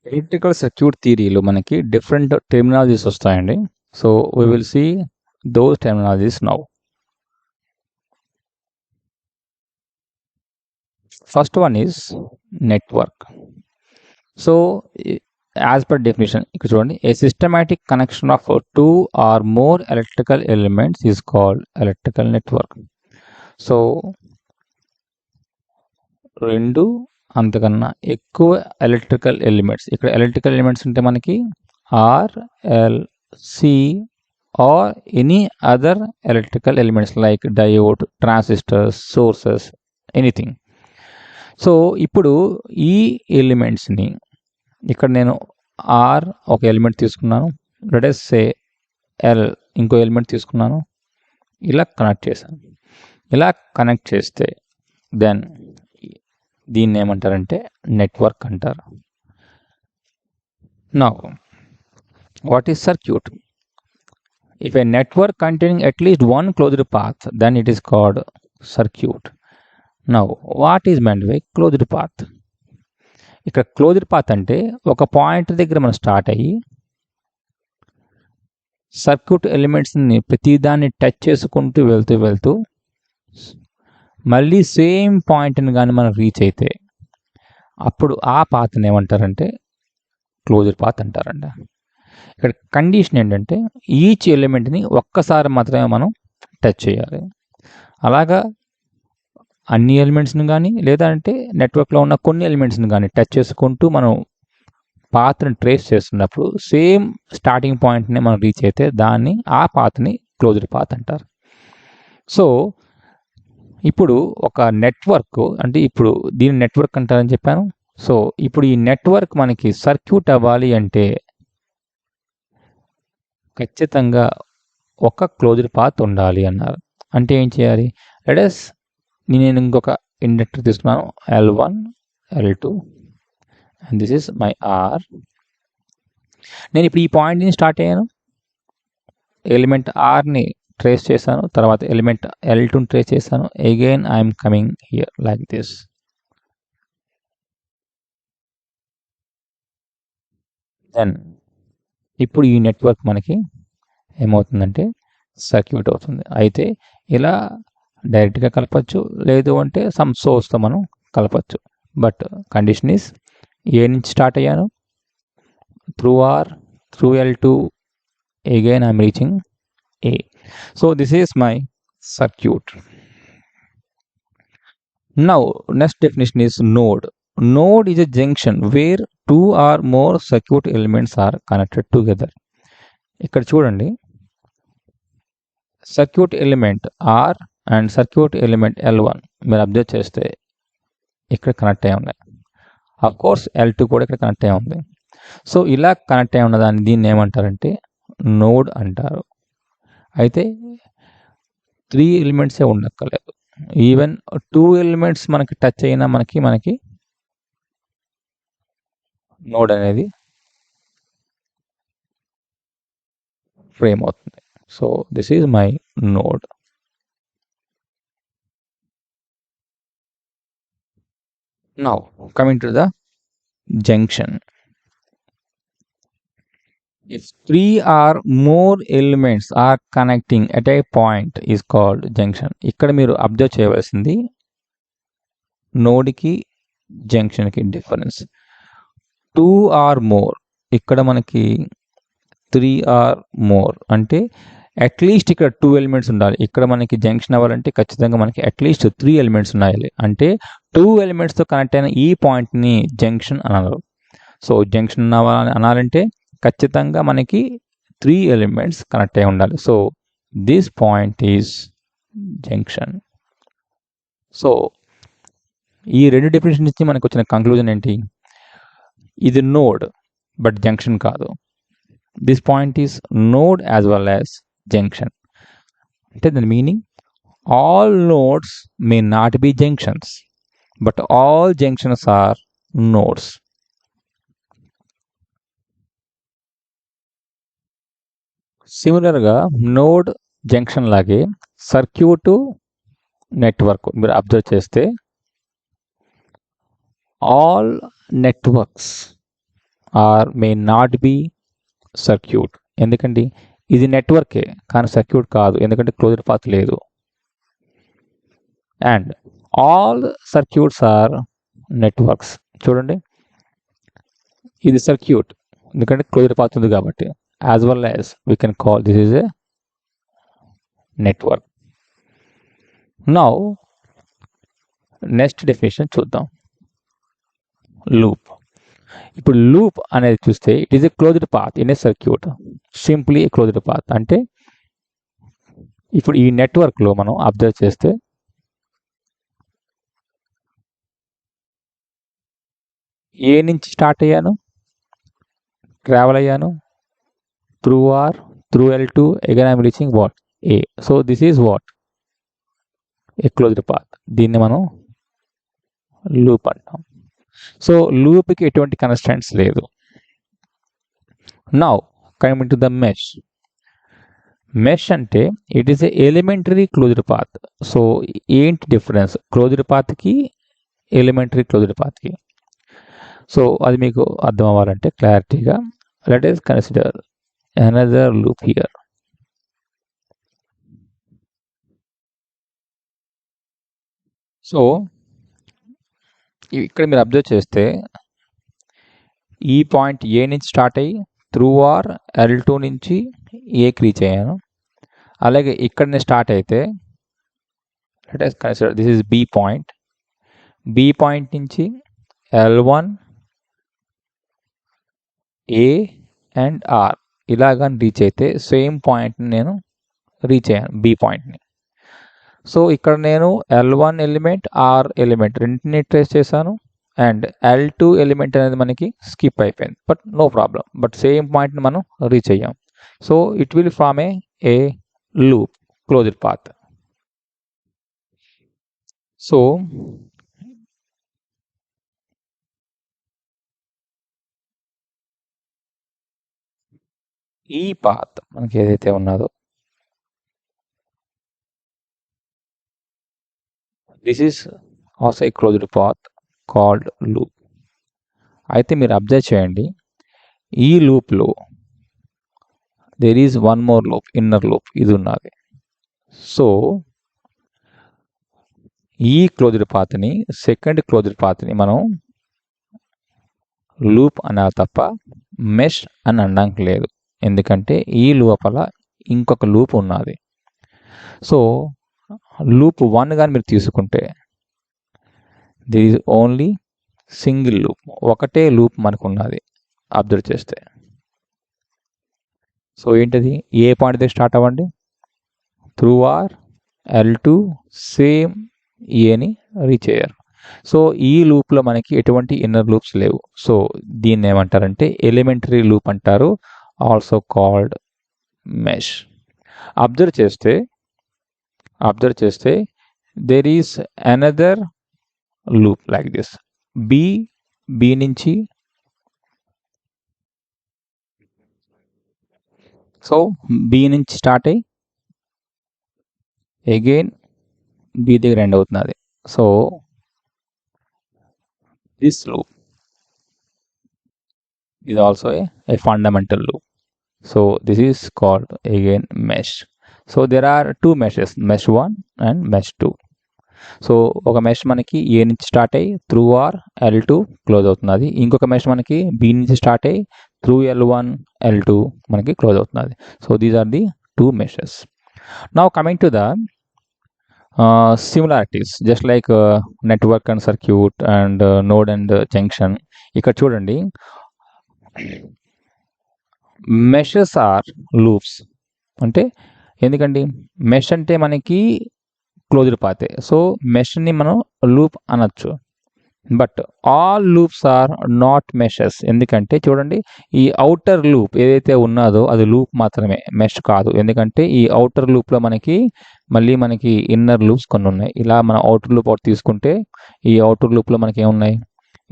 Electrical circuit థియరీలో మనకి different terminologies వస్తాయండి. So we will see those terminologies now. First one is network. So as per definition, ఇక్కడ చూడండి, a systematic connection of two or more electrical elements is called electrical network. So రెండు అంతకన్నా ఎక్కువ electrical elements, ఇక్కడ electrical elements ఉంటే మనకి R, L, C or any other electrical elements like diode, transistors, sources, anything. So ఇప్పుడు ఈ ఎలిమెంట్స్ని ఇక్కడ నేను ఆర్ ఒక ఎలిమెంట్ తీసుకున్నాను, లెట్ us సే ఎల్ ఇంకో ఎలిమెంట్ తీసుకున్నాను, ఇలా కనెక్ట్ చేశాను. ఇలా కనెక్ట్ చేస్తే దెన్ దీన్ని ఏమంటారంటే నెట్వర్క్ అంటారు. Now what is circuit? If a network containing at least one closed path then it is called circuit. Now what is meant by closed path? ఇక్కడ క్లోజ్డ్ పాత్ అంటే ఒక పాయింట్ దగ్గర మనం స్టార్ట్ అయ్యి సర్క్యూట్ ఎలిమెంట్స్ని ప్రతిదాన్ని టచ్ చేసుకుంటూ వెళ్తూ మళ్ళీ సేమ్ పాయింట్ని కానీ మనం రీచ్ అయితే అప్పుడు ఆ పాత్ని ఏమంటారంటే క్లోజ్డ్ పాత్ అంటారండి. ఇక్కడ కండిషన్ ఏంటంటే ఈచ్ ఎలిమెంట్ని ఒక్కసారి మాత్రమే మనం టచ్ చేయాలి. అలాగా అన్ని ఎలిమెంట్స్ని కానీ లేదంటే నెట్వర్క్లో ఉన్న కొన్ని ఎలిమెంట్స్ని కానీ టచ్ చేసుకుంటూ మనం పాత్ని ట్రేస్ చేస్తున్నప్పుడు సేమ్ స్టార్టింగ్ పాయింట్ని మనం రీచ్ అయితే దాన్ని ఆ పాత్ని క్లోజ్డ్ పాత్ అంటారు. సో ఇప్పుడు ఒక నెట్వర్క్ అంటే ఇప్పుడు దీని నెట్వర్క్ అంటారని చెప్పాను. సో ఇప్పుడు ఈ నెట్వర్క్ మనకి సర్క్యూట్ అవ్వాలి అంటే ఖచ్చితంగా ఒక క్లోజ్డ్ పాత్ ఉండాలి అన్నారు. అంటే ఏం చేయాలి? లెట్ us నేను ఇంకొక ఇండక్టర్ తీసుకున్నాను, L1, L2 and this is my R. నేను ఇప్పుడు ఈ పాయింట్ నుంచి స్టార్ట్ అయ్యాను, ఎలిమెంట్ ఆర్ని ట్రేస్ చేశాను, తర్వాత ఎలిమెంట్ L2ని ట్రేస్ చేశాను, again I'm coming here like this. Then ఇప్పుడు ఈ నెట్వర్క్ మనకి ఏమవుతుందంటే సర్క్యూట్ అవుతుంది. అయితే ఇలా డైరెక్ట్గా కలపచ్చు, లేదు అంటే సమ్ సోర్స్తో మనం కలపచ్చు. బట్ కండిషన్ ఈస్ ఏ నుంచి స్టార్ట్ అయ్యాను, through R, through L2, again I'm reaching A. So this is my circuit. Now next definition is node. Node is a junction where two or more circuit elements are connected together. ఇక్కడ చూడండి, circuit element R and circuit element L1 మీరు observe చేస్తే ఇక్కడ connect అయి ఉన్నాయి. Of course L2 కూడా ఇక్కడ connect అయి ఉంది. సో ఇలా కనెక్ట్ అయి ఉన్నదాన్ని దీన్ని ఏమంటారంటే నోడ్ అంటారు. అయితే 3 ఎలిమెంట్సే ఉండక్కర్లేదు, ఈవెన్ 2 ఎలిమెంట్స్ మనకి టచ్ అయినా మనకి నోడ్ అనేది ఫ్రేమ్ అవుతుంది. So this is my node. Now coming to the junction. If 3 or more elements are connecting at a point is called junction. ఇక్కడ మీరు అబ్జర్వ్ చేయవలసింది నోడ్కి జంక్షన్కి డిఫరెన్స్. 2 or more, ఇక్కడ మనకి 3 or more అంటే అట్లీస్ట్ ఇక్కడ 2 ఎలిమెంట్స్ ఉండాలి. ఇక్కడ మనకి జంక్షన్ అవ్వాలంటే ఖచ్చితంగా మనకి అట్లీస్ట్ 3 ఎలిమెంట్స్ ఉండాలి. అంటే 2 ఎలిమెంట్స్తో కనెక్ట్ అయిన ఈ పాయింట్ని జంక్షన్ అన్నారు. సో జంక్షన్ అనాలంటే ఖచ్చితంగా మనకి 3 ఎలిమెంట్స్ కనెక్ట్ అయి ఉండాలి. So this point is junction. So ఈ రెండు డెఫినేషన్ నుంచి మనకు వచ్చిన కంక్లూజన్ ఏంటి? ఇది నోడ్ బట్ జంక్షన్ కాదు. This point is node as well as junction. అంటే దాని meaning all nodes may not be junctions but all junctions are nodes. సిమిలర్గా నోడ్ జంక్షన్ లాగే సర్క్యూట్ నెట్వర్క్ మీరు అబ్జర్వ్ చేస్తే all networks are may not be circuit. ఎందుకండి ఇది నెట్వర్కే కానీ సర్క్యూట్ కాదు, ఎందుకంటే క్లోజ్డ్ పాత్ లేదు. And all circuits are networks. చూడండి ఇది సర్క్యూట్ ఎందుకంటే క్లోజ్డ్ పాత్ ఉంది కాబట్టి, as well as we can call this is a network. Now next definition చూద్దాం, లూప్. ఇప్పుడు లూప్ అనేది చూస్తే it is a closed path in a circuit, simply a closed path. అంటే ఇప్పుడు ఈ నెట్వర్క్లో మనం అబ్జర్వ్ చేస్తే ఏ నుంచి స్టార్ట్ అయ్యాను, ట్రావెల్ అయ్యాను through R, through L2, again I'm reaching what, A. So this is what, a closed path. దీన్ని మనం లూప్ అంటాం. సో లూప్కి ఎటువంటి కన్స్టెంట్స్ లేదు. Now coming to the mesh. Mesh అంటే it is a elementary closed path. So ఏంటి difference closed పాత్కి elementary closed పాత్కి? సో అది మీకు అర్థం అవ్వాలంటే క్లారిటీగా let us consider another loop here. So ఇక్కడ మీరు అబ్జర్వ్ చేస్తే ఈ పాయింట్ ఏ నుంచి స్టార్ట్ అయ్యి త్రూ ఆర్ L2 నుంచి ఏకి రీచ్ అయ్యాను. అలాగే ఇక్కడ నుంచి స్టార్ట్ అయితే let us consider this is B point. B point నుంచి L1, ఏ అండ్ ఆర్ ఇలాగా రీచ్ అయితే సేమ్ పాయింట్ని నేను రీచ్ అయ్యాను, బి పాయింట్ని. సో ఇక్కడ నేను L1 ఎలిమెంట్, ఆర్ ఎలిమెంట్ రెండింటిని ట్రేస్ చేశాను అండ్ L2 ఎలిమెంట్ అనేది మనకి స్కిప్ అయిపోయింది, but no problem, but same పాయింట్ని మనం రీచ్ అయ్యాం. So it will form a loop, closed path. So ఈ పాత్ మనకి ఏదైతే ఉన్నదో this is also a closed path called loop. అయితే మీరు అబ్జర్వ్ చేయండి ఈ లూప్లో there is one more loop, inner loop ఇది ఉన్నది. సో ఈ క్లోజ్డ్ పాత్ని, సెకండ్ క్లోజ్డ్ పాత్ని మనం లూప్ అనాలి తప్ప మెష్ అని అనడానికి లేదు, ఎందుకంటే ఈ లోపల ఇంకొక లూప్ ఉన్నది. సో లూప్ 1 కానీ మీరు తీసుకుంటే this is only single loop, ఒకటే లూప్ మనకు ఉన్నది అబ్జర్వ్ చేస్తే. సో ఏంటది, ఏ పాయింట్ దగ్గర స్టార్ట్ అవ్వండి త్రూ ఆర్ L2 సేమ్ ఏని రీచ్ అయ్యారు. సో ఈ లూప్లో మనకి ఎటువంటి ఇన్నర్ లూప్స్ లేవు. సో దీన్ని ఏమంటారంటే ఎలిమెంటరీ లూప్ అంటారు, ఆల్సో కాల్డ్ మెష్. అబ్జర్వ్ చేస్తే there is another loop like this. B నుంచి సో బి నుంచి స్టార్ట్ అయ్యి అగైన్ బి దగ్గర ఎండ్ అవుతున్నది. So this loop is also a fundamental loop. So this is called again mesh. So there are two meshes, mesh 1 and mesh 2. So ఒక mesh మనకి ఏ నుంచి start అయ్యి through our L2 close అవుతున్నది, ఇంకొక mesh మనకి B నుంచి start అయ్యి through L1 L2 మనకి క్లోజ్ అవుతున్నది. So these are the two meshes. Now coming to the similarities, just like network and circuit and node and junction. ఇక్కడ చూడండి meshes are loops. అంటే ఎందుకండి మెష్ అంటే మనకి క్లోజ్డ్ పాతే, సో మెష్ని మనం లూప్ అనొచ్చు. But all loops are not meshes. ఎందుకంటే చూడండి ఈ అవుటర్ లూప్ ఏదైతే ఉన్నదో అది లూప్ మాత్రమే, మెష్ కాదు. ఎందుకంటే ఈ అవుటర్ లూప్లో మనకి ఇన్నర్ లూప్స్ కొన్ని ఉన్నాయి. ఇలా మనం అవుటర్ లూప్ అవుట్ తీసుకుంటే ఈ అవుటర్ లూప్లో మనకి ఏమున్నాయి,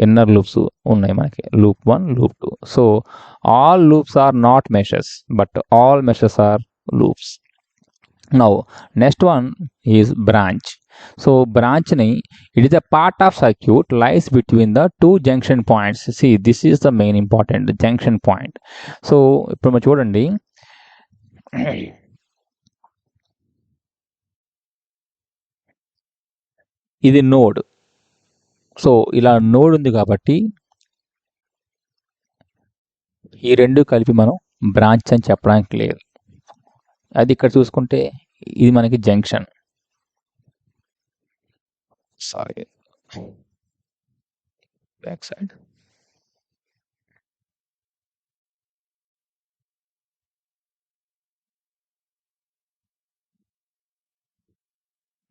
ఇన్నర్ లూప్స్ ఉన్నాయి మనకి, loop 1, loop 2. So all loops are not meshes but all meshes are loops. Now next one is branch. So బ్రాంచ్ని it is a part of circuit lies between the two junction points. See this is the main important junction point. So ఇప్పుడు మనం చూడండి, ఇది node. So ఇలా node ఉంది కాబట్టి ఈ రెండు కలిపి మనం బ్రాంచ్ అని చెప్పడానికి లేదు. అది ఇక్కడ చూసుకుంటే ఇది మనకి junction. Sorry, back side.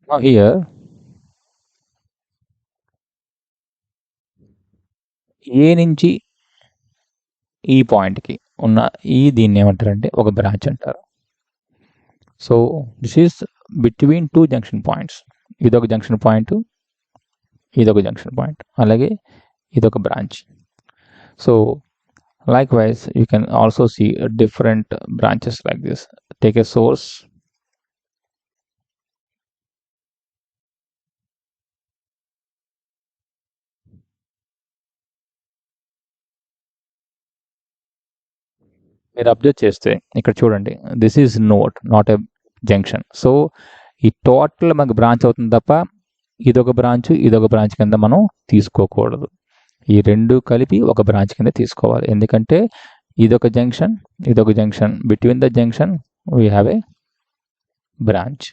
Now here ఏ నుంచి ఈ పాయింట్కి ఉన్న దీన్ని ఏమంటారంటే ఒక బ్రాంచ్ అంటారు. So this is between two junction points. ఇదొక జంక్షన్ పాయింట్, ఇదొక జంక్షన్ పాయింట్, అలాగే ఇదొక branch. So likewise you can also see different branches like this. Take a source, మీరు అబ్జర్వ్ చేస్తే ఇక్కడ చూడండి, this is node not a junction. So ఈ total మనకు బ్రాంచ్ అవుతుంది తప్ప ఇదొక బ్రాంచ్ ఇదొక బ్రాంచ్ కింద మనం తీసుకోకూడదు. ఈ రెండు కలిపి ఒక బ్రాంచ్ కింద తీసుకోవాలి. ఎందుకంటే ఇదొక జంక్షన్ ఇదొక junction, between the junction we have a branch.